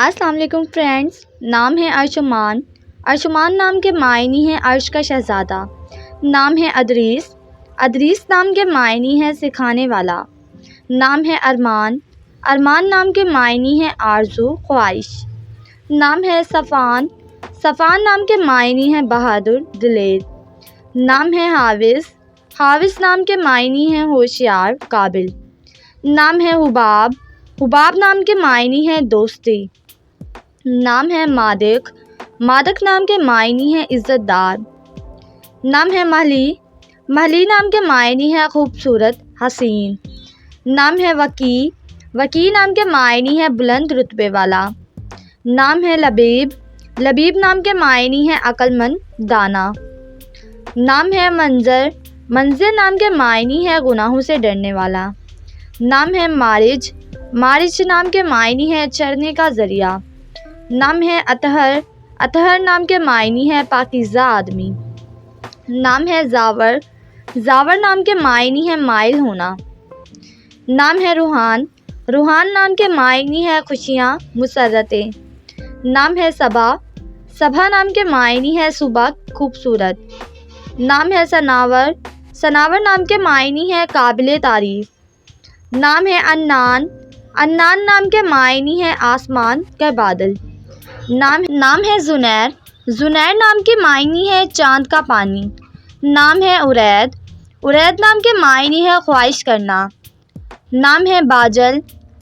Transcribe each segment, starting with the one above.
السلام علیکم فرینڈز، نام ہے ارشمان۔ ارشمان نام کے معنی ہیں عرش کا شہزادہ۔ نام ہے ادریس۔ ادریس نام کے معنی ہیں سکھانے والا۔ نام ہے ارمان۔ ارمان نام کے معنی ہیں آرزو، خواہش۔ نام ہے صفان۔ صفان نام کے معنی ہیں بہادر، دلیر۔ نام ہے حافظ۔ حافظ نام کے معنی ہیں ہوشیار، قابل۔ نام ہے حباب۔ حباب نام کے معنی ہیں دوستی۔ نام ہے مادق۔ مادق نام کے معنی ہیں عزت دار۔ نام ہے مہلی۔ مہلی نام کے معنی ہیں خوبصورت، حسین۔ نام ہے وکی۔ وکی نام کے معنی ہیں بلند رتبے والا۔ نام ہے لبیب۔ لبیب نام کے معنی ہیں عقل مند، دانا۔ نام ہے منظر۔ منظر نام کے معنی ہیں گناہوں سے ڈرنے والا۔ نام ہے مارج۔ مارج نام کے معنی ہیں چرنے کا ذریعہ۔ نام ہے اطہر۔ اطہر نام کے معنی ہیں پاکیزہ آدمی۔ نام ہے زاور۔ زاور نام کے معنی ہیں مائل ہونا۔ نام ہے روحان۔ روحان نام کے معنی ہیں خوشیاں، مسرتیں۔ نام ہے صبا۔ صبا نام کے معنی ہیں صبح، خوبصورت۔ نام ہے سناور۔ سناور نام کے معنی ہیں قابل تعریف۔ نام ہے عنان۔ عنان نام کے معنی ہیں آسمان کے بادل۔ نام ہے زنیر۔ زنیر نام کے معنی ہے چاند کا پانی۔ نام ہے عرید۔ عرید نام کے معنی ہے خواہش کرنا۔ نام ہے باجل۔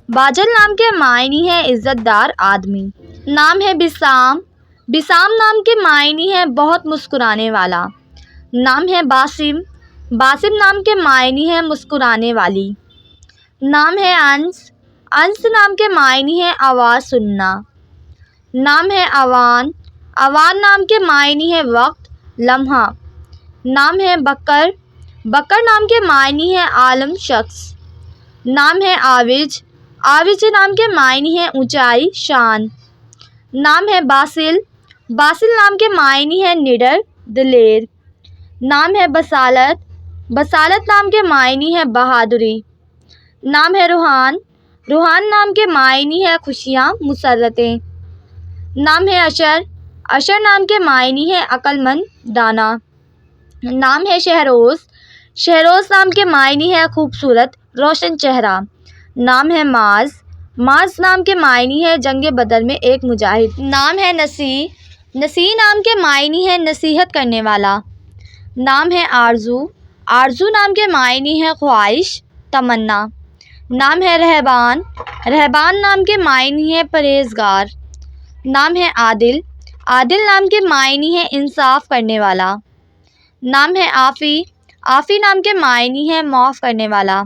باجل نام کے معنی ہے عزت دار آدمی۔ نام ہے بسام۔ بسام نام کے معنی ہے بہت مسکرانے والا۔ نام ہے باسم۔ باسم نام کے معنی ہے مسکرانے والی۔ نام ہے انس۔ انس نام کے معنی ہے آواز سننا۔ نام ہے اوان۔ اوان نام کے معنی ہے وقت، لمحہ۔ نام ہے بکر۔ بکر نام کے معنی ہے عالم، شخص۔ نام ہے عاوج۔ عاوج نام کے معنی ہے اونچائی، شان۔ نام ہے باسل۔ باسل نام کے معنی ہے نڈر، دلیر۔ نام ہے بسالت۔ بسالت نام کے معنی ہے بہادری۔ نام ہے روحان۔ روحان نام کے معنی ہے خوشیاں، مسرتیں۔ نام ہے اشر۔ اشر نام کے معنی ہے عقل مند، دانا۔ نام ہے شہروز۔ شہروز نام کے معنی ہے خوبصورت، روشن چہرہ۔ نام ہے معاذ۔ معاذ نام کے معنی ہے جنگ بدر میں ایک مجاہد۔ نام ہے نصیح۔ نصیح نام کے معنی ہے نصیحت کرنے والا۔ نام ہے آرزو۔ آرزو نام کے معنی ہے خواہش، تمنا۔ نام ہے رہبان۔ رہبان نام کے معنی ہے پرہیزگار۔ نام ہے عادل۔ عادل نام کے معنی ہے انصاف کرنے والا۔ نام ہے عافی۔ عافی نام کے معنی ہے معاف کرنے والا۔